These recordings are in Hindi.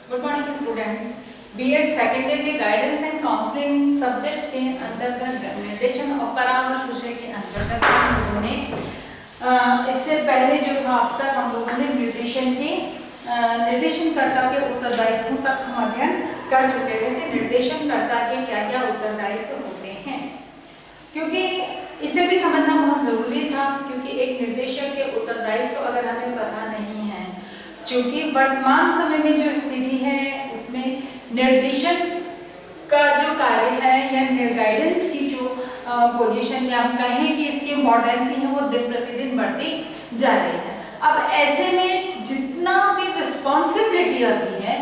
Good morning students. BEd second year के गाइडेंस एंड काउंसलिंग सब्जेक्ट के अंतर्गत निर्देशन और परामर्श विषय के अंतर्गत हम लोगों ने इससे पहले जो था अब तक हम लोगों ने निर्देशनकर्ता के उत्तरदायित्वों तक हम अध्ययन कर चुके थे कि निर्देशनकर्ता के क्या क्या उत्तरदायित्व होते हैं, क्योंकि इसे भी समझना बहुत जरूरी था। क्योंकि एक निर्देशक के उत्तरदायित्व अगर हमें पता नहीं है, क्योंकि वर्तमान समय में जो स्थिति है उसमें निर्देशन का जो कार्य है या गाइडेंस की जो पोजीशन या हम कहें कि इसकी इम्पोर्टेंस है वो दिन प्रतिदिन बढ़ती जा रही है। अब ऐसे में जितना भी रिस्पॉन्सिबिलिटी आती है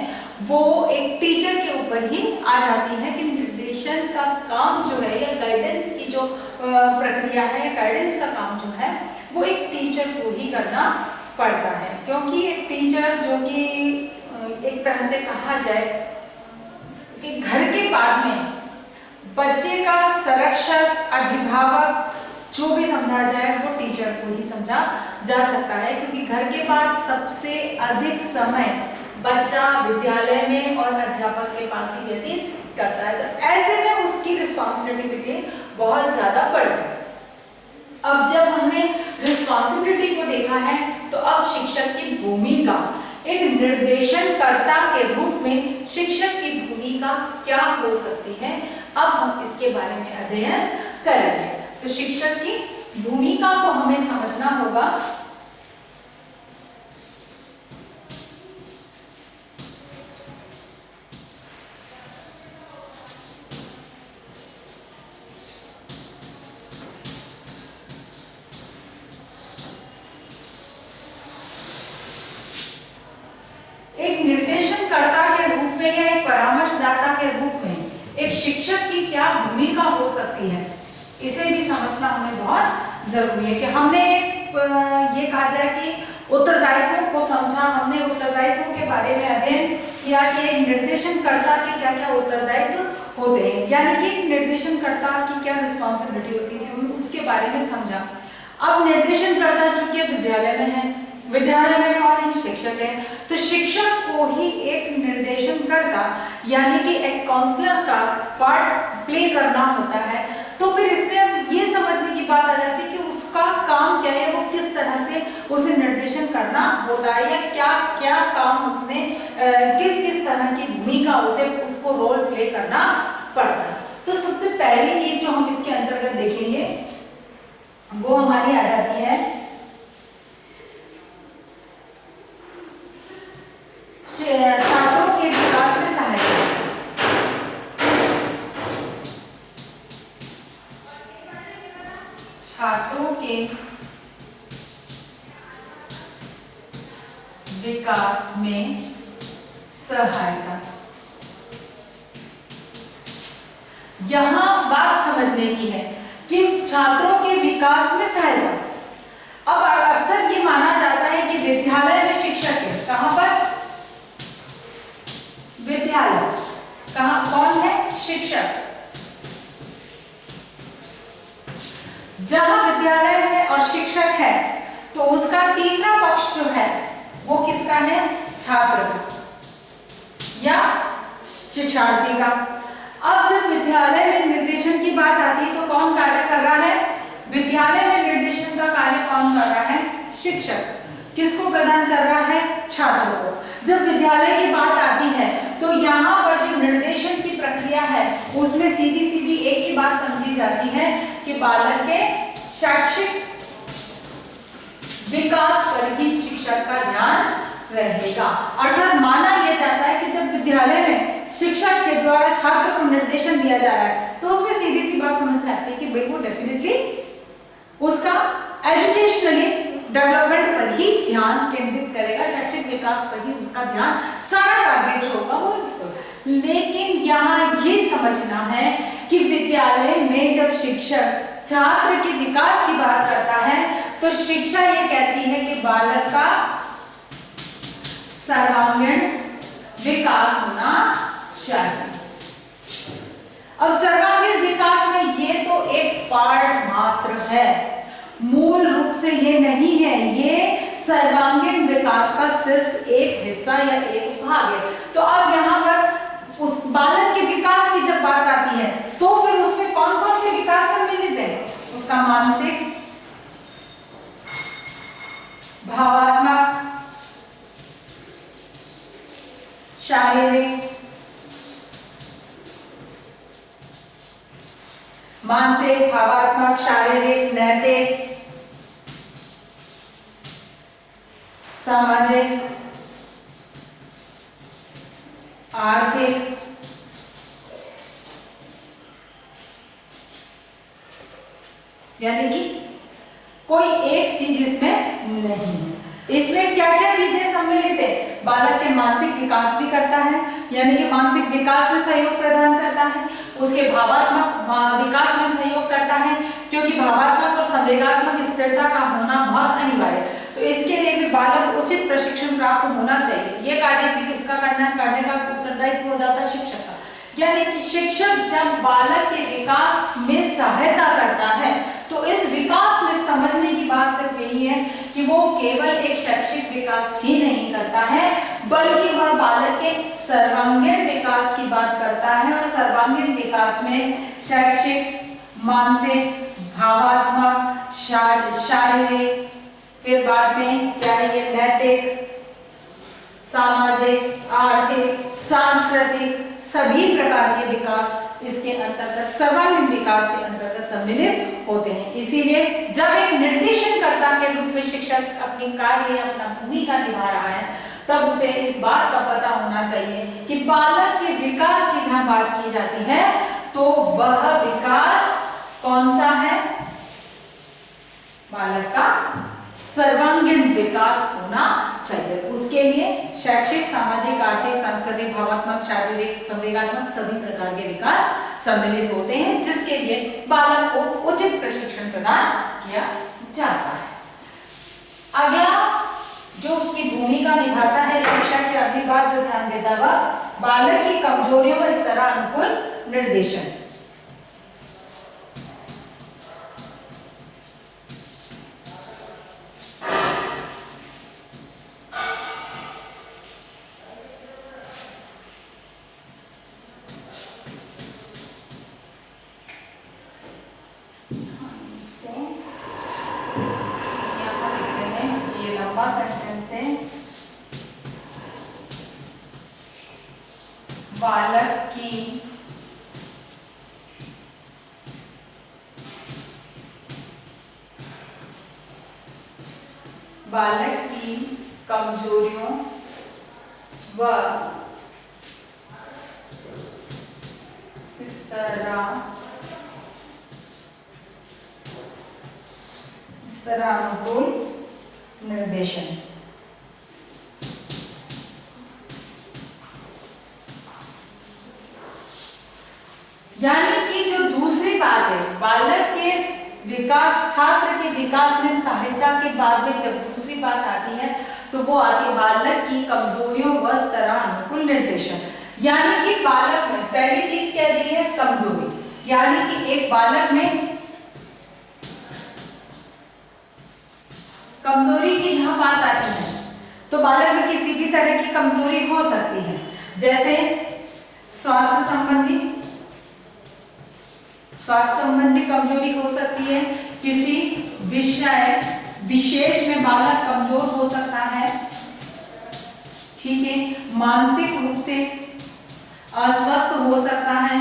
वो एक टीचर के ऊपर ही आ जाती है कि निर्देशन का काम जो है या गाइडेंस की जो प्रक्रिया है, गाइडेंस का काम जो है वो एक टीचर को ही करना पड़ता है। क्योंकि एक टीचर जो कि एक तरह से कहा जाए कि घर के बाद में बच्चे का संरक्षक, अभिभावक जो भी समझा जाए वो टीचर को ही समझा जा सकता है, क्योंकि घर के बाद सबसे अधिक समय बच्चा विद्यालय में और अध्यापक के पास ही व्यतीत करता है। तो ऐसे में उसकी रिस्पॉन्सिबिलिटी बहुत ज्यादा बढ़ जाती है। अब जब हमने रिस्पॉन्सिबिलिटी को देखा है तो अब शिक्षक की भूमिका, एक निर्देशनकर्ता के रूप में शिक्षक की भूमिका क्या हो सकती है, अब हम इसके बारे में अध्ययन करेंगे। तो शिक्षक की भूमिका को हमें समझना होगा। एक निर्देशनकर्ता के रूप में या एक परामर्शदाता के रूप में एक शिक्षक की क्या भूमिका हो सकती है, इसे भी समझना हमें बहुत जरूरी है। कि हमने ये कहा जाए कि उत्तरदायित्वों को समझा, हमने उत्तरदायित्वों के बारे में अध्ययन किया कि एक निर्देशनकर्ता के क्या क्या उत्तरदायित्व होते हैं, यानी कि निर्देशनकर्ता की क्या रिस्पॉन्सिबिलिटी होती है, उसके बारे में समझा। अब निर्देशनकर्ता चूंकि विद्यालय में है, विद्यालय में कौन है? शिक्षक है। तो शिक्षक को ही एक निर्देशनकर्ता यानी कि एक काउंसलर का पार्ट प्ले करना होता है। तो फिर इसमें अब ये समझने की बात आ जाती है कि उसका काम क्या है, वो किस तरह से उसे निर्देशन करना होता है, या क्या क्या काम उसने किस किस तरह की भूमिका उसे उसको रोल प्ले करना पड़ता है। तो सबसे पहली चीज जो हम इसके अंतर्गत देखेंगे वो हमारी आ जाती है छात्रों के विकास में सहायता। छात्रों के विकास में सहायता। यहां बात समझने की है कि छात्रों के विकास में सहायता। अब अक्सर ये माना जाता है कि विद्यालय में शिक्षक है। कहां पर? विद्यालय। कहां कौन है? शिक्षक। जहां विद्यालय है और शिक्षक है तो उसका तीसरा पक्ष जो है वो किसका है? छात्र का या शिक्षार्थी का। अब जब विद्यालय में निर्देशन की बात आती है तो कौन कार्य कर रहा है? विद्यालय में निर्देशन का कार्य कौन कर रहा है? शिक्षक। किसको प्रदान कर रहा है? छात्र को। जब विद्यालय की बात आती है तो यहाँ पर जो निर्देशन की प्रक्रिया है उसमें सीधी सीधी एक ही बात समझी जाती है कि बालक के शैक्षिक विकास पर ही शिक्षक का ध्यान रहेगा। अर्थात माना यह जाता है कि जब विद्यालय में शिक्षक के द्वारा छात्र को निर्देशन दिया जा रहा है तो उसमें सीधी सी बात समझ में आती है कि भाई वो डेफिनेटली उसका एजुकेशनली डेवलपमेंट पर ही ध्यान केंद्रित करेगा, शैक्षिक विकास पर ही उसका ध्यान, सारा टारगेट जो होगा वो इसको। लेकिन यहाँ ये समझना है कि विद्यालय में जब शिक्षक छात्र के विकास की बात करता है तो शिक्षा ये कहती है कि बालक का सर्वांगीण विकास होना चाहिए। अब सर्वांगीण विकास में ये तो एक पार्ट मात्र है, मूल रूप से ये नहीं है, ये सर्वांगीण विकास का सिर्फ एक हिस्सा या एक भाग है। तो अब शारीरिक, मानसिक, भावात्मक, शारीरिक, नैतिक, सामाजिक, आर्थिक, यानी कि कोई एक चीज इसमें नहीं है। इसमें क्या क्या चीजें सम्मिलित है? बालक के मानसिक विकास भी करता है, यानी कि मानसिक विकास में सहयोग प्रदान करता है, उसके भावात्मक विकास में सहयोग करता है, क्योंकि भावात्मक और संवेगात्मक स्थिरता का होना बहुत अनिवार्य है। तो इसके लिए भी बालक उचित प्रशिक्षण प्राप्त होना चाहिए। ये कार्य भी किसका करने का उत्तरदायित्व हो जाता है? शिक्षक का। यानी कि शिक्षक जब बालक के विकास में सहायता करता है तो इस विकास में समझने की बात सिर्फ यही है कि वो केवल एक शैक्षिक विकास ही नहीं करता है, बल्कि वह बालक के सर्वांगीण विकास की बात करता है। और सर्वांगीण विकास में शैक्षिक, मानसिक, भावात्मक, शारीरिक, फिर बाद में क्या है ये नैतिक, सामाजिक, आर्थिक, सांस्कृतिक सभी प्रकार के विकास इसके अंतर्गत, सर्वांगीण विकास के अंतर्गत सम्मिलित होते हैं। इसीलिए जब एक निर्देशनकर्ता के रूप में शिक्षक अपनी कार्य या अपना भूमिका निभा रहा है, तब उसे इस बात का पता होना चाहिए कि बालक के विकास की जहां बात की जाती है तो वह विकास कौन सा है? बालक का सर्वांगीण विकास होना चाहिए। उसके लिए शैक्षिक, सामाजिक, आर्थिक, सांस्कृतिक, भावात्मक, शारीरिक, संवेगात्मक सभी प्रकार के विकास सम्मिलित होते हैं, जिसके लिए बालक को उचित प्रशिक्षण प्रदान किया जाता है। अगला जो उसकी भूमिका निभाता है शिक्षक की अगली बात जो ध्यान देता है वह बालक की कमजोरियों व स्तरानुकूल निर्देशन। बालक की कमजोरियों व स्तरानुकूल निर्देशन। यानी कि जो दूसरी बात है, बालक के विकास, छात्र के विकास में सहायता के बाद में जब दूसरी बात आती है तो वो आती है बालक की कमजोरियों व स्तरानुकूल निर्देशन। यानी कि बालक में पहली चीज क्या दी है? कमजोरी। यानी कि एक बालक में कमजोरी की जहां बात आती है तो बालक में किसी भी तरह की कमजोरी हो सकती है, जैसे स्वास्थ्य संबंधी कमजोरी हो सकती है, किसी विषय विशेष में बालक कमजोर हो सकता है, ठीक है, मानसिक रूप से अस्वस्थ हो सकता है,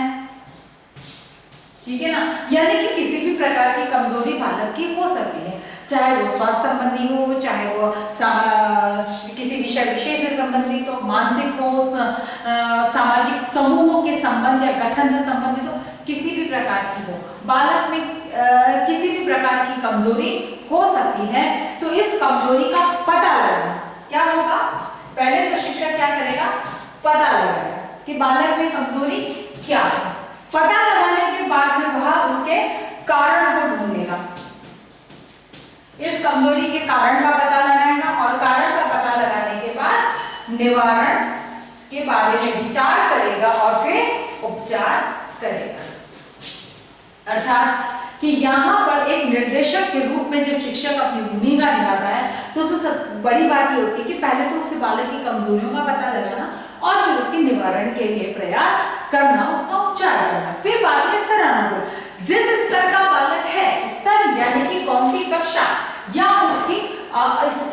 ठीक है ना। यानी कि किसी भी प्रकार की कमजोरी बालक की हो सकती है, चाहे वो स्वास्थ्य संबंधी हो, चाहे वो किसी विषय विशेष से संबंधित हो, मानसिक हो, सामाजिक समूहों के संबंध या गठन से संबंधित हो, किसी भी प्रकार की हो, बालक में किसी भी प्रकार की कमजोरी हो सकती है। तो इस कमजोरी का पता लगाना क्या होगा? पहले तो शिक्षक क्या करेगा? पता लगाएगा कि बालक में कमजोरी क्या है। पता लगाने के बाद में वह उसके कारण को ढूंढेगा, इस कमजोरी के कारण का पता लगाएगा और कारण का पता लगाने के बाद निवारण के बारे में विचार करेगा और फिर उपचार करेगा। अर्थात कि यहाँ पर एक निर्देशक के रूप में जब शिक्षक अपनी भूमिका निभाता है तो उसमें सब बड़ी बात ये होती है कि पहले तो उसे बालक की कमजोरियों का पता लगाना और फिर उसके निवारण के लिए प्रयास करना, उसका उपचार करना। फिर बाद में स्तरानुकूल, जिस स्तर का बालक है, स्तर यानी कि कौन सी कक्षा या उसकी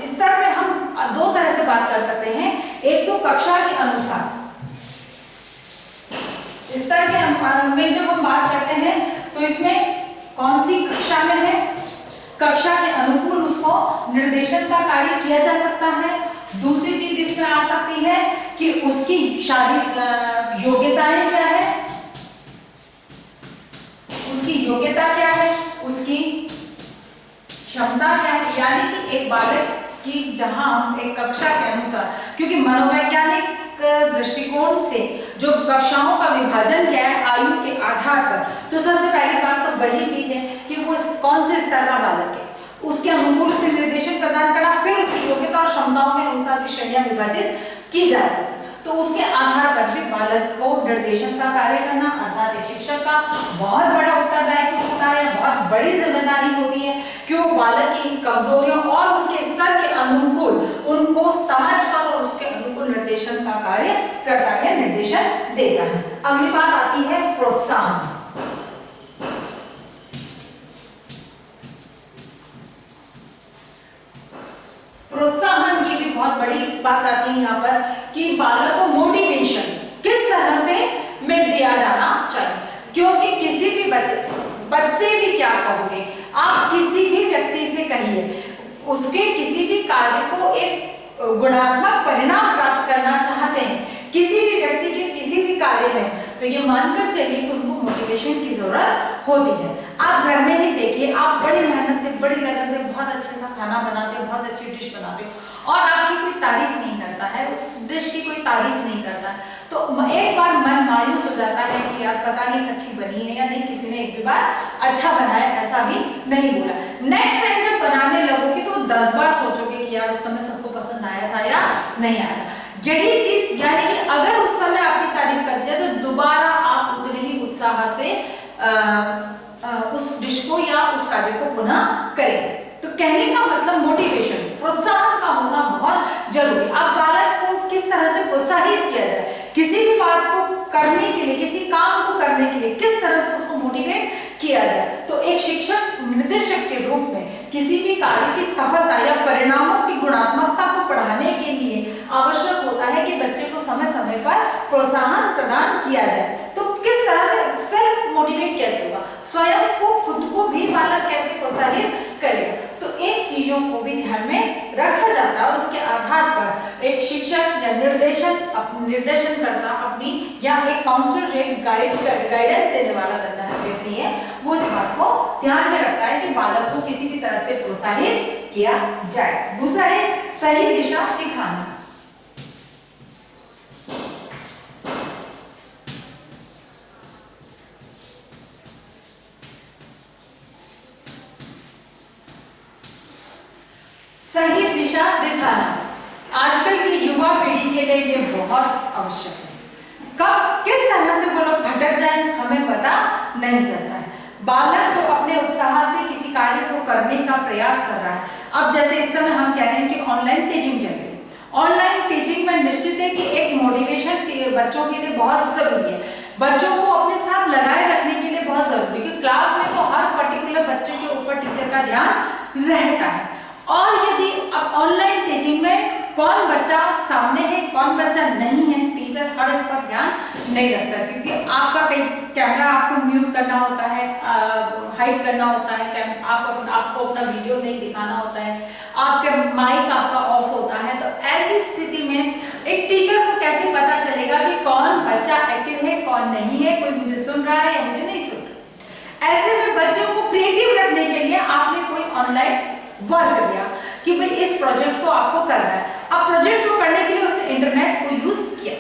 स्तर में हम दो तरह से बात कर सकते हैं। एक तो कक्षा के अनुसार, स्तर के में जब हम बात करते हैं तो इसमें कौन सी कक्षा में है, कक्षा के अनुकूल उसको निर्देशन का कार्य किया जा सकता है। दूसरी चीज इसमें आ सकती है कि उसकी शारीरिक योग्यताएं क्या है, उसकी योग्यता क्या है, उसकी क्षमता क्या है। यानी कि एक बालक की जहां एक कक्षा के अनुसार, क्योंकि मनोवैज्ञानिक दृष्टिकोण से जो कक्षाओं का विभाजन किया है आयु के आधार पर, तो सबसे पहली बात तो वही चीज है कि वो कौन से स्तर का बालक है, उसके अनुकूल उसे निर्देशन प्रदान करना, फिर उसकी योग्यता और क्षमताओं के अनुसार भी श्रेणियां विभाजित की जा सकती है। तो उसके आधार पर भी बालक को निर्देशन का कार्य करना, अर्थात एक शिक्षक का बहुत बड़ा उत्तरदायित्व होता है, बहुत बड़ी जिम्मेदारी होती है कि वो बालक की कमजोरियों और उसके स्तर के अनुकूल उनको समझकर और उसके अनुकूल निर्देशन का कार्य करता है, निर्देशन देता है। अगली बात आती है प्रोत्साहन। प्रोत्साहन की भी बहुत बड़ी बात आती है यहाँ पर कि बालक को मोटिवेशन किस तरह से में दिया जाना चाहिए, क्योंकि किसी भी बच्चे भी क्या कहोगे, आप किसी भी व्यक्ति से कहिए, उसके किसी भी कार्य को एक गुणात्मक परिणाम प्राप्त करना चाहते हैं किसी भी व्यक्ति के किसी भी कार्य में, तो ये मानकर चलिए कि उनको मोटिवेशन की जरूरत होती है। आप घर में ही देखिए, आप बड़ी मेहनत से बड़ी लगन से बहुत अच्छे सा खाना बनाते हो, बहुत अच्छी डिश बनाते हो और आपकी कोई तारीफ नहीं करता है, उस डिश की कोई तारीफ नहीं करता, तो एक बार मन मायूस हो जाता है कि यार पता नहीं अच्छी बनी है या नहीं, किसी ने एक भी बार अच्छा बनाया ऐसा भी नहीं बोला। नेक्स्ट टाइम जब बनाने लगोगे तो 10 बार सोचोगे कि यार उस समय सबको पसंद आया था या नहीं आया। यही चीज यानी कि अगर उस समय आपकी तारीफ कर दिया तो दोबारा आप उतने ही उत्साह से उस डिश को या उस कार्य को पुनः करेंगे। तो कहने का मतलब मोटिवेशन, प्रोत्साहन का होना बहुत जरूरी। अब बालक को किस तरह से प्रोत्साहित किया जाए, किसी भी बात को करने के लिए, किसी काम को करने के लिए किस तरह से उसको मोटिवेट किया जाए, तो एक शिक्षक निर्देशक के रूप में किसी भी कार्य की सफलता या परिणामों की गुणात्मकता को बढ़ाने के लिए आवश्यक होता है कि बच्चे को समय समय पर प्रोत्साहन प्रदान किया जाए। तो किस तरह से सेल्फ मोटिवेट कैसे होगा, स्वयं को खुद को भी बालक कैसे प्रोत्साहित करेगा, तो इन चीजों को भी ध्यान में रखा जाता है और उसके आधार पर एक शिक्षक या निर्देशन करना अपनी या एक काउंसलर जो एक गाइडेंस देने वाला बंदा है व्यक्ति है, वो इस बात को ध्यान में रखता है कि बालक को किसी भी तरह से प्रोत्साहित किया जाए। दूसरा है सही दिशा दिखाना। सही दिशा दिखाना आजकल की युवा पीढ़ी के लिए ये बहुत आवश्यक है। कब किस तरह से वो लोग भटक जाए हमें पता नहीं चलता है। बालक को अपने उत्साह से किसी कार्य को करने का प्रयास कर रहा है। अब जैसे इस समय हम कह रहे हैं कि ऑनलाइन टीचिंग चल रही है, ऑनलाइन टीचिंग में निश्चित है कि एक मोटिवेशन बच्चों के लिए बहुत जरूरी है, बच्चों को अपने साथ लगाए रखने के लिए बहुत जरूरी है, क्योंकि क्लास में तो हर पर्टिकुलर बच्चे के ऊपर टीचर का ध्यान रहता है। और यदि अब ऑनलाइन टीचिंग में कौन बच्चा सामने है कौन बच्चा नहीं है, टीचर हर एक पर ध्यान नहीं रख सकते, क्योंकि आपका कई कैमरा आपको म्यूट करना होता है, हाइड करना होता है, आपको अपना वीडियो नहीं दिखाना होता है, आपके माइक आपका ऑफ होता है। तो ऐसी स्थिति में एक टीचर को कैसे पता चलेगा कि कौन बच्चा एक्टिव है कौन नहीं है, कोई मुझे सुन रहा है या मुझे नहीं सुन रहा। ऐसे में बच्चों को क्रिएटिव रखने के लिए आपने कोई ऑनलाइन वर्क दिया कि भाई इस प्रोजेक्ट को आपको करना है। अब प्रोजेक्ट को करने के लिए उसने इंटरनेट को यूज किया,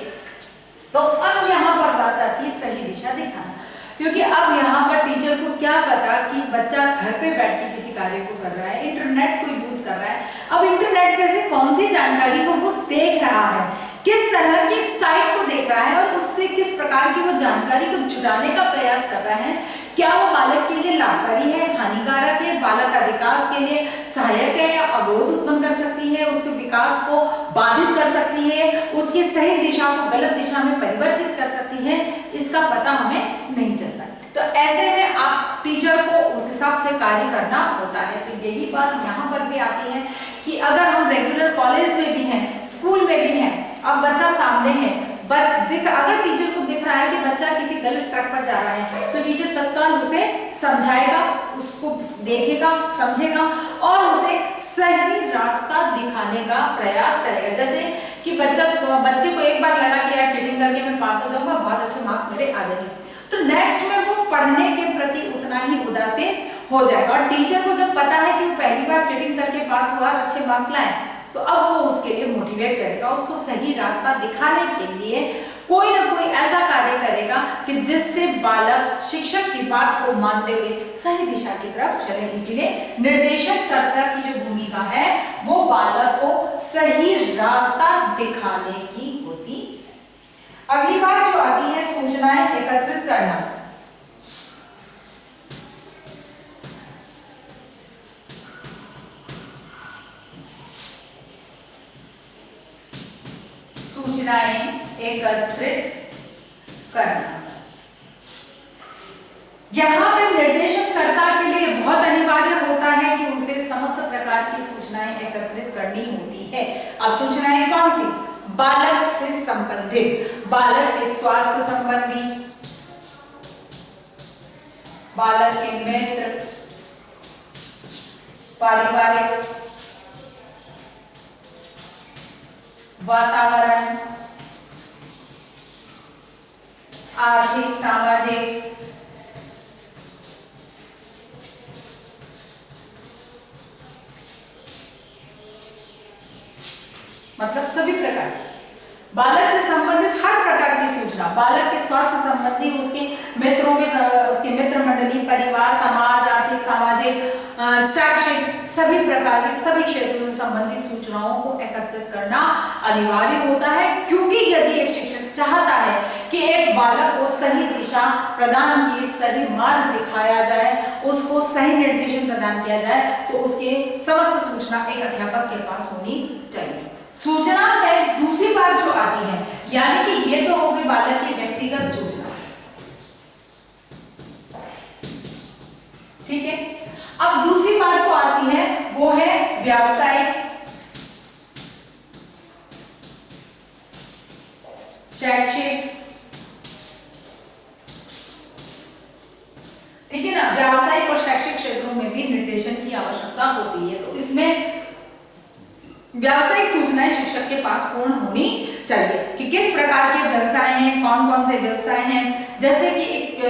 तो अब यहाँ पर बात आती है सही दिशा दिखाना, क्योंकि अब यहाँ पर टीचर को क्या पता कि बच्चा घर पे बैठ के किसी कार्य को कर रहा है, इंटरनेट को यूज कर रहा है। अब इंटरनेट में से कौन सी जानकारी को वो देख रहा है, किस तरह की साइट को देख रहा है और उससे किस प्रकार की वो जानकारी को जुटाने का प्रयास कर रहा है, क्या वो बालक के लिए लाभकारी है हानिकारक है, बालक का विकास के लिए सहायक है या अवरोध उत्पन्न कर सकती है, उसके विकास को बाधित कर सकती है, उसकी सही दिशा को गलत दिशा में परिवर्तित कर सकती है, इसका पता हमें नहीं चलता। तो ऐसे में आप टीचर को उस हिसाब से कार्य करना होता है। तो यही बात यहाँ पर भी आती है कि अगर हम रेगुलर कॉलेज में भी हैं, स्कूल में भी हैं, अब बच्चा सामने है, अगर टीचर को दिख रहा है कि बच्चा किसी गलत ट्रैक पर जा रहा है तो टीचर तत्काल उसे समझाएगा, उसको देखेगा, समझेगा और उसे सही रास्ता दिखाने का प्रयास करेगा। जैसे कि बच्चे को एक बार लगा कि यार चीटिंग करके मैं पास हो जाऊंगा, बहुत अच्छे मार्क्स मेरे आ जाएंगे, तो नेक्स्ट में वो पढ़ने के प्रति उतना ही उदासीन हो जाएगा। और टीचर को जब पता है कि वो पहली बार चीटिंग करके पास हुआ, अच्छे मार्क्स लाए, तो अब वो उसके लिए मोटिवेट करेगा, उसको सही रास्ता दिखाने के लिए कोई ना कोई ऐसा कार्य करेगा कि जिससे बालक शिक्षक की बात को मानते हुए सही दिशा की तरफ चले। इसीलिए निर्देशककर्ता की जो भूमिका है वो बालक को सही रास्ता दिखाने की होती। अगली बात जो आती है सूचनाएं एकत्रित करना। सूचनाएं एकत्रित करना, यहाँ पे निर्देशककर्ता के लिए बहुत अनिवार्य होता है कि उसे समस्त प्रकार की सूचनाएं एकत्रित करनी होती है। अब सूचनाएं कौन सी? बालक से संबंधित, बालक के स्वास्थ्य संबंधी, बालक के मित्र, पारिवारिक, वातावरण, आर्थिक, सामाजिक, मतलब सभी प्रकार, बालक से संबंधित हर प्रकार की सूचना, बालक के स्वास्थ्य संबंधी, उसके मित्रों के, उसके मित्र मंडली, परिवार, समाज, आर्थिक, सामाजिक, शैक्षिक, सभी प्रकार के सभी क्षेत्रों से संबंधित सूचनाओं को एकत्रित करना अनिवार्य होता है। क्योंकि यदि एक शिक्षक चाहता है कि एक बालक को सही दिशा प्रदान की, सही मार्ग दिखाया जाए, उसको सही निर्देशन प्रदान किया जाए, तो उसके समस्त सूचना एक अध्यापक के पास होनी चाहिए। सूचना में दूसरी बात जो आती है, यानी कि ये तो हो गई बालक की व्यक्तिगत सूचना, ठीक है। अब दूसरी बात तो आती है वो है व्यावसायिक, शैक्षिक, ठीक है ना। व्यावसायिक और शैक्षिक क्षेत्रों में भी निर्देशन की आवश्यकता होती है, तो इसमें व्यावसायिक सूचनाएं शिक्षक के पास पूर्ण होनी चाहिए कि किस प्रकार के व्यवसाय हैं, कौन कौन से व्यवसाय हैं। जैसे कि एक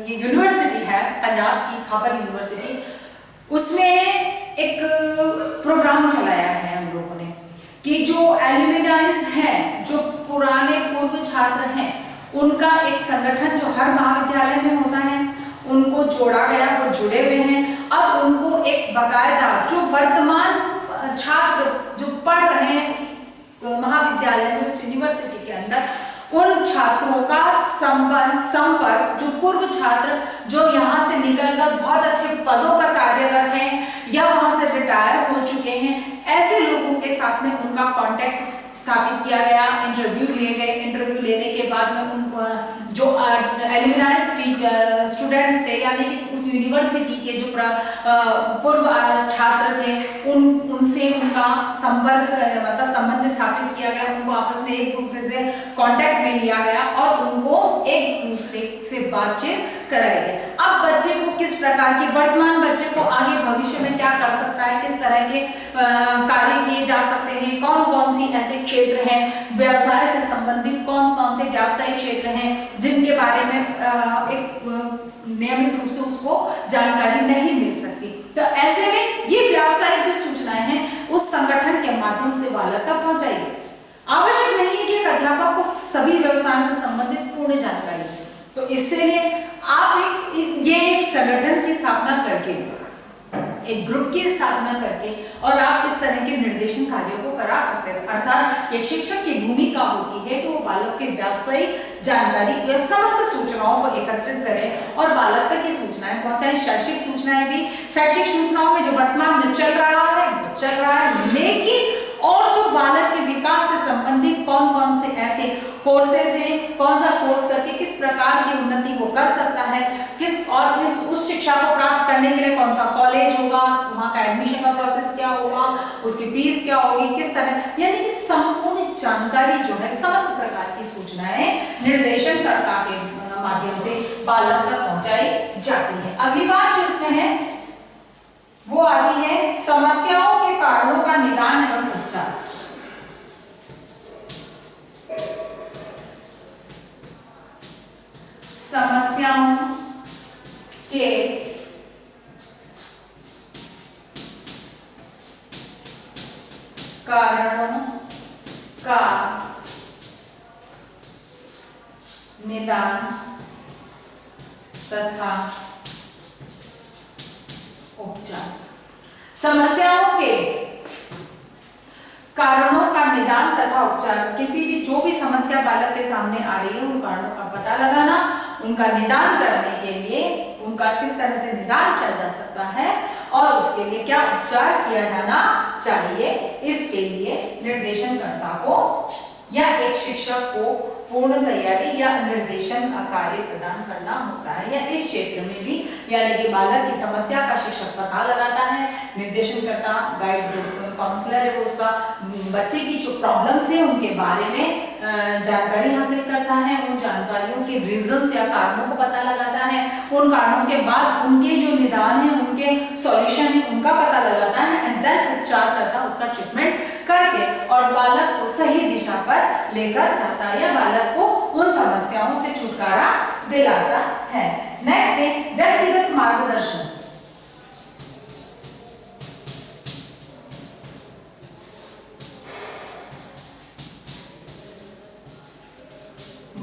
ये यूनिवर्सिटी है पंजाब की, खापर यूनिवर्सिटी, उसमें एक प्रोग्राम चलाया है हम लोगों ने कि जो एल्यूमिनाइज हैं, जो पुराने पूर्व छात्र हैं, उनका एक संगठन जो हर महाविद्यालय में होता है, उनको जोड़ा गया, वो जुड़े हुए हैं। अब उनको एक बाकायदा जो वर्तमान छात्र जो पढ़ रहे हैं महाविद्यालय में, उस यूनिवर्सिटी के अंदर, उन छात्रों का संपर्क, जो पूर्व छात्र जो यहाँ से निकलकर बहुत अच्छे पदों पर कार्यरत हैं या वहां से रिटायर हो चुके हैं, ऐसे लोगों के साथ में उनका कांटेक्ट स्थापित किया गया, इंटरव्यू लिए गए। इंटरव्यू लेने के बाद में उन जो एल्यूमिनाइज स्टूडेंट्स थे, यानी कि उस यूनिवर्सिटी के जो पूर्व छात्र थे, उनसे उनका संपर्क मतलब संबंध स्थापित किया गया, उनको आपस में एक दूसरे से कांटेक्ट में लिया गया और उनको एक दूसरे से बातचीत कराई गई। अब बच्चे को किस प्रकार की, वर्तमान बच्चे को आगे भविष्य में क्या कर सकता है, किस तरह के कार्य किए जा सकते हैं, कौन कौन सी ऐसे क्षेत्र हैं, व्यवसाय से संबंधित कौन कौन से व्यावसायिक क्षेत्र हैं जिनके बारे में एक नियमित रूप से उसको जानकारी नहीं मिल सकती। तो ऐसे में ये व्यावसायिक जो सूचनाएं हैं उस संगठन के माध्यम से बालक तक पहुंचाइए। आवश्यक नहीं है कि एक अध्यापक को सभी व्यवसायों से संबंधित पूर्ण जानकारी है, तो इसलिए आप एक संगठन की स्थापना करके, एक ग्रुप की स्थापना करके और आप इस तरह के निर्देशन कार्यों को करा सकते हैं। अर्थात एक शिक्षक की भूमिका होती है कि वो बालक के व्यावसायिक जानकारी या समस्त सूचनाओं को एकत्रित करें और बालक तक ये सूचनाएं पहुंचाएं। शैक्षिक सूचनाएं भी, शैक्षिक सूचनाओं में जो वर्तमान में चल रहा है वो चल रहा है, लेकिन और जो बालक के विकास से संबंधित कौन कौन से ऐसे कोर्सेज हैं, कौन सा कोर्स करके किस प्रकार की उन्नति वो कर सकता है, किस और उस शिक्षा को प्राप्त करने के लिए कौन सा कॉलेज होगा, वहाँ का एडमिशन का प्रोसेस क्या होगा, उसकी फीस क्या होगी, किस तरह, यानी कि संपूर्ण जानकारी जो है समस्त प्रकार की सूचनाएं निर्देशनकर्ता के माध्यम से बालक तक पहुंचाई जाती है। अगली बात जो इसमें है वो आती है समस्याओं के कारणों का निदान एवं उपचार। समस्याओं के कारणों का निदान तथा उपचार। समस्याओं के कारणों का निदान तथा उपचार, किसी भी जो भी समस्या बालक के सामने आ रही है उन कारणों का पता लगाना, उनका निदान करने के लिए उनका किस तरह से निदान किया जा सकता है और उसके लिए क्या उपचार किया जाना चाहिए, इसके लिए निर्देशनकर्ता को या एक शिक्षक को पूर्ण तैयारी या निर्देशन का कार्य प्रदान करना होता है। या इस क्षेत्र में भी यानी कि बालक की समस्या का शिक्षक पता लगाता है, निर्देशनकर्ता गाइड जो काउंसलर है वो उसका बच्चे की जो प्रॉब्लम्स है उनके बारे में जानकारी हासिल करता है, उन जानकारियों के रीजंस या कारणों को पता लगाता है, उन कारणों के बाद उनके जो निदान है उनके सॉल्यूशन है उनका पता लगाता है एंड देन उपचार करता उसका ट्रीटमेंट करके और बालक को सही दिशा पर लेकर जाता है या बालक को उन समस्याओं से छुटकारा दिलाता है। नेक्स्ट है व्यक्तिगत मार्गदर्शन।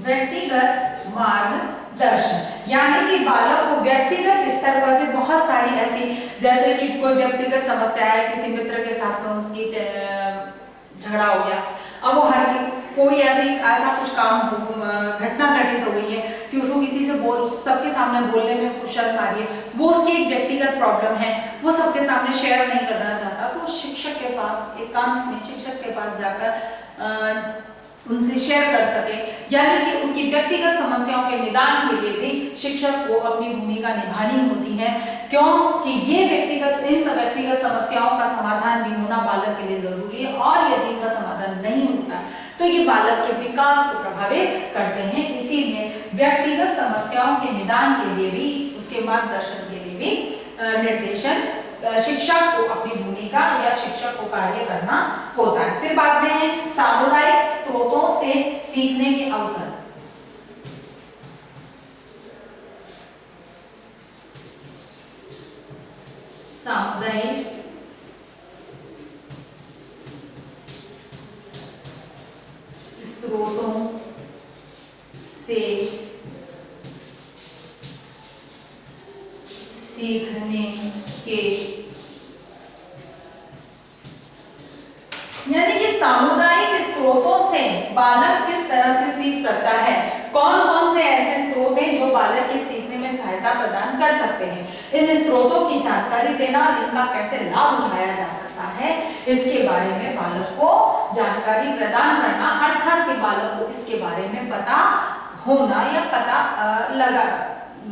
व्यक्तिगत मार्गदर्शन यानी कि बालक को व्यक्तिगत स्तर पर भी बहुत सारी ऐसी, जैसे कि कोई व्यक्तिगत समस्या है, किसी मित्र के साथ में उसकी झगड़ा हो गया, अब वो हर कोई ऐसा कुछ काम घटना घटित हो गई है कि उसको किसी से सबके सामने बोलने में उसको शर्म आ रही है, वो उसकी एक व्यक्तिगत प्रॉब्लम है, वो सबके सामने शेयर नहीं करना चाहता, तो शिक्षक के पास एकांत में शिक्षक के पास जाकर उनसे शेयर कर सके, यानी कि उसकी व्यक्तिगत समस्याओं के निदान के लिए भी शिक्षक को अपनी भूमिका निभानी होती है, क्योंकि ये व्यक्तिगत समस्याओं का समाधान भी होना बालक के लिए जरूरी है और यदि इनका समाधान नहीं होता तो ये बालक के विकास को प्रभावित करते हैं। इसीलिए व्यक्तिगत समस्याओं के निदान के लिए भी, उसके मार्गदर्शन के लिए भी निर्देशन शिक्षक को अपनी भूमिका या शिक्षक को कार्य करना होता है। फिर बाद में है सामुदायिक स्रोतों से सीखने के अवसर। सामुदायिक स्रोतों से सीखने के, यानी कि सामुदायिक स्रोतों से बालक किस तरह से सीख सकता है, कौन कौन से ऐसे स्रोत हैं जो बालक के सीखने में सहायता प्रदान कर सकते हैं, इन स्रोतों की जानकारी देना और इनका कैसे लाभ उठाया जा सकता है, इसके बारे में बालक को जानकारी प्रदान करना, अर्थात कि बालक को इसके बारे में पता होना या पता लगा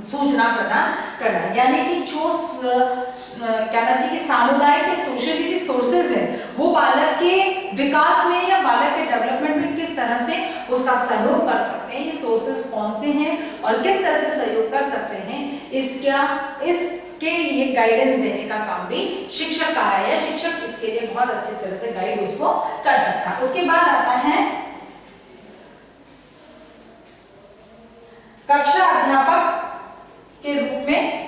सूचना प्रदान करना, यानी कि जो कहना चाहिए कि सामुदायिक सोशल सोर्सेज है वो बालक के विकास में या बालक के डेवलपमेंट में किस तरह से उसका सहयोग कर सकते हैं, ये सोर्सेज कौन से हैं और किस तरह से सहयोग कर सकते हैं, इसके लिए गाइडेंस देने का काम भी शिक्षक का है या शिक्षक इसके लिए बहुत अच्छी तरह से गाइड उसको कर सकता है। उसके बाद आता है कक्षा अध्यापक के रूप में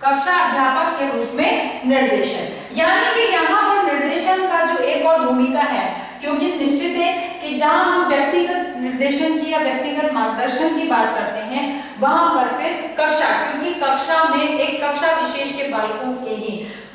कक्षा अध्यापक के रूप में निर्देशन, यानी कि यहाँ पर निर्देशन का जो एक और भूमिका है, क्योंकि निश्चित है कि जहां हम व्यक्तिगत निर्देशन की या व्यक्तिगत मार्गदर्शन की बात करते हैं वहां पर फिर कक्षा, क्योंकि कक्षा में एक कक्षा विशेष के बालकों के ही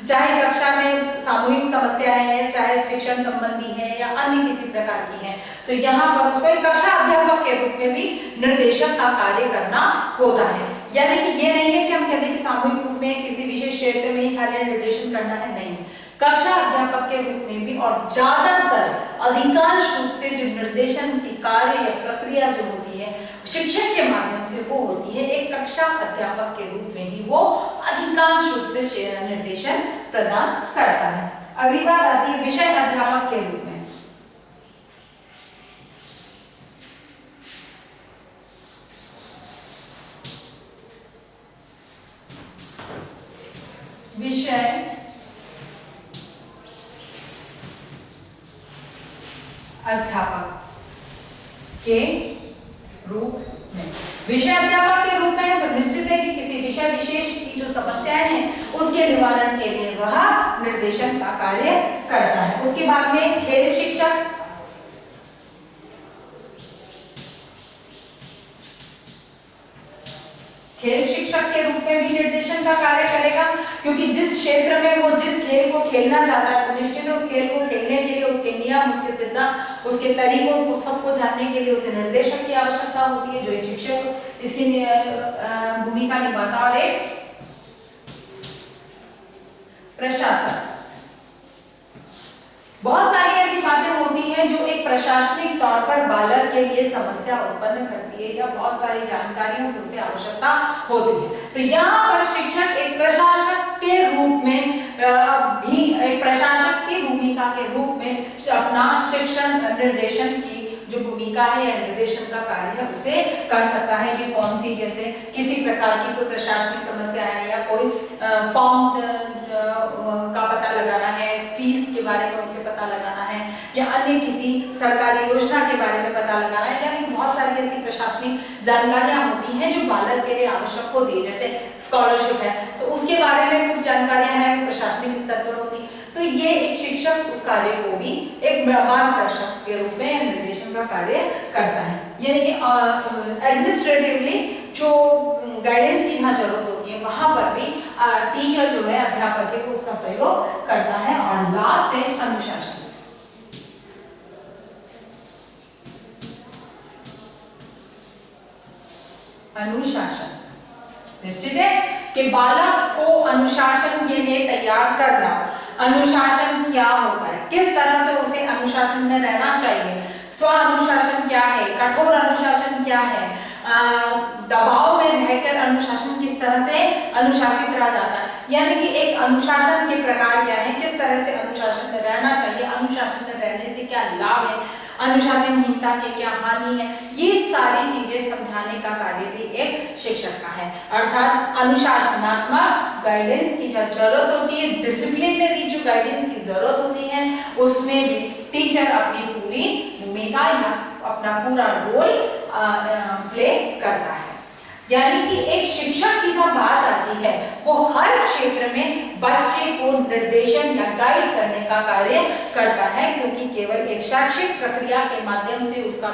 चाहे कक्षा में सामूहिक समस्या है, चाहे शिक्षण संबंधी है या अन्य किसी प्रकार की है, तो यहाँ पर उसको एक कक्षा अध्यापक के रूप में भी निर्देशक का कार्य करना होता है। यानी कि ये नहीं है कि हम कहते हैं कि सामूहिक रूप में किसी विशेष क्षेत्र में ही खाली निर्देशन करना है, नहीं, कक्षा अध्यापक के रूप में भी, और ज्यादातर अधिकांश रूप से जो निर्देशन की कार्य या प्रक्रिया जो होती है शिक्षण के माध्यम से वो होती है एक कक्षा अध्यापक के रूप में ही वो अधिकांश रूप से निर्देशन प्रदान करता है। अगली बात आती है विषय अध्यापक के रूप में। विषय अध्यापक के रूप में, विषय अध्यापक के रूप में तो निश्चित है कि किसी विषय विशेष की जो समस्याएं हैं उसके निवारण के लिए वह निर्देशन का कार्य करता है। उसके बाद में खेल शिक्षक, खेल शिक्षक के रूप में भी निर्देशन का कार्य करेगा, क्योंकि जिस क्षेत्र में वो जिस खेल को खेलना चाहता है तो निश्चित है उस खेल को खेलने के लिए उसके नियम, उसके सिद्धांत, उसके तरीकों को सबको जानने के लिए उसे निर्देशक की आवश्यकता होती है, जो एक शिक्षक इसकी भूमिका निभाता। और एक प्रशासक, बहुत सारी ऐसी बातें होती हैं जो एक प्रशासनिक तौर पर बालक के लिए समस्या उत्पन्न करती है या बहुत सारी जानकारियों की उसे आवश्यकता होती है। तो यहाँ पर शिक्षक एक प्रशासक के रूप में भी एक प्रशासक की भूमिका के रूप में अपना शिक्षण निर्देशन की जो भूमिका है या निर्देशन का कार्य है उसे कर सकता है कि कौन सी, जैसे किसी प्रकार की कोई प्रशासनिक समस्या है या कोई फॉर्म का पता लगाना है, फीस के बारे में उसे पता लगाना है या अन्य किसी सरकारी योजना के बारे में पता लगाना है, यानी बहुत सारी ऐसी प्रशासनिक जानकारियां होती हैं जो बालक के लिए आवश्यक होती है। जैसे स्कॉलरशिप है तो उसके बारे में कुछ जानकारियां हैं प्रशासनिक स्तर पर होती, तो ये एक शिक्षक उस कार्य को भी एक मार्गदर्शक के रूप में निर्देशन का कार्य करता है। यानी कि एडमिनिस्ट्रेटिवली जो गाइडेंस की जहाँ जरूरत होती है वहां पर भी टीचर जो है अध्यापक है उसका सहयोग करता है। और लास्ट है अनुशासन। अनुशासन निश्चित है कि बालक को अनुशासन के लिए तैयार करना। अनुशासन क्या होता है, किस तरह से उसे अनुशासन में रहना चाहिए, स्व अनुशासन क्या है, कठोर अनुशासन क्या है, दबाव में रहकर अनुशासन किस तरह से अनुशासित रहा जाता है, यानी कि एक अनुशासन के प्रकार क्या है, किस तरह से अनुशासन में रहना चाहिए, अनुशासन में रहने से क्या लाभ है, अनुशासनहीनता के क्या हानि है, ये सारी चीजें समझाने का कार्य भी एक शिक्षक का है। अर्थात अनुशासनात्मक गाइडेंस की जो जरूरत होती है, डिसिप्लिनरी जो गाइडेंस की जरूरत होती है, उसमें भी टीचर अपनी पूरी भूमिका या अपना पूरा रोल प्ले करता है। यानी कि एक शिक्षक की जब बात आती है वो हर क्षेत्र में बच्चे को निर्देशन या गाइड करने का कार्य करता है, क्योंकि केवल एक शैक्षिक प्रक्रिया के माध्यम से उसका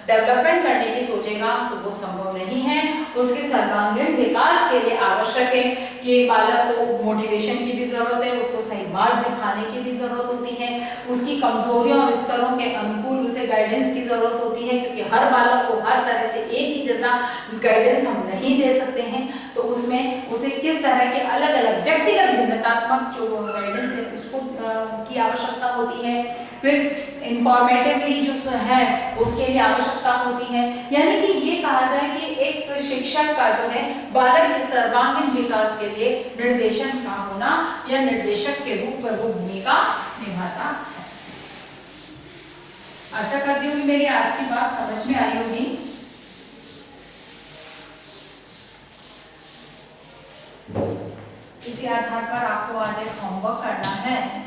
डेवलपमेंट करने की सोचेगा तो वो संभव नहीं है। उसके सर्वांगीण विकास के लिए आवश्यक है कि बालक को मोटिवेशन की भी जरूरत है, उसको सही मार्ग दिखाने की भी जरूरत होती है, उसकी कमजोरियों और स्तरों के अनुकूल उसे गाइडेंस की जरूरत होती है, क्योंकि हर बालक को हर तरह से एक ही जैसा गाइडेंस हम नहीं दे सकते हैं। तो उसमें उसे किस तरह के अलग अलग व्यक्तिगत भिन्नतात्मक जो गाइडेंस है उसको की आवश्यकता होती है, फिर इंफॉर्मेटिवली जो है उसके लिए आवश्यकता होती है। यानी कि ये कहा जाए कि एक शिक्षक का जो है बालक के सर्वांगीण विकास के लिए निर्देशन का होना या निर्देशक के रूप में वो भूमिका निभाता है। आशा करती हूँ कि मेरी आज की बात समझ में आई होगी। इसी आधार पर आपको आज एक होमवर्क करना है।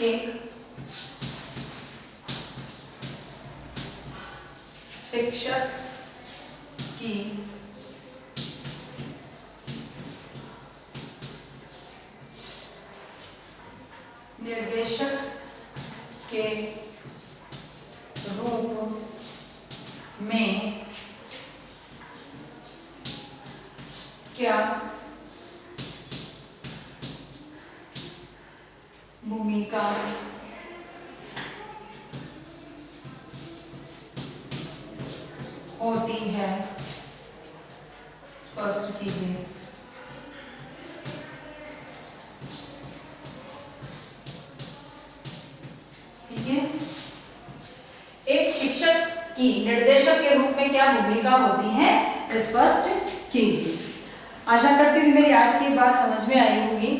एक शिक्षक की निर्देशक के रूप में क्या भूमिका होती है, स्पष्ट कीजिए। ठीक है, एक शिक्षक की निर्देशक के रूप में क्या भूमिका होती है, स्पष्ट कीजिए। आशा करती हूँ मेरी आज की बात समझ में आई होगी।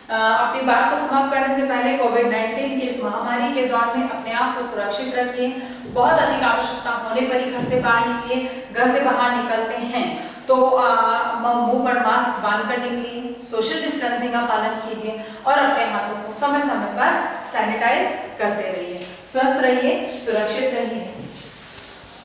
अपनी बात को समाप्त करने से पहले कोविड-19 की इस महामारी के दौर में अपने आप को सुरक्षित रखिए। बहुत अधिक आवश्यकता होने पर ही घर से बाहर निकलिए। घर से बाहर निकलते हैं तो मुंह पर मास्क बांधकर निकलिए, सोशल डिस्टेंसिंग का पालन कीजिए और अपने हाथों को समय समय पर सैनिटाइज करते रहिए। स्वस्थ रहिए, सुरक्षित रहिए।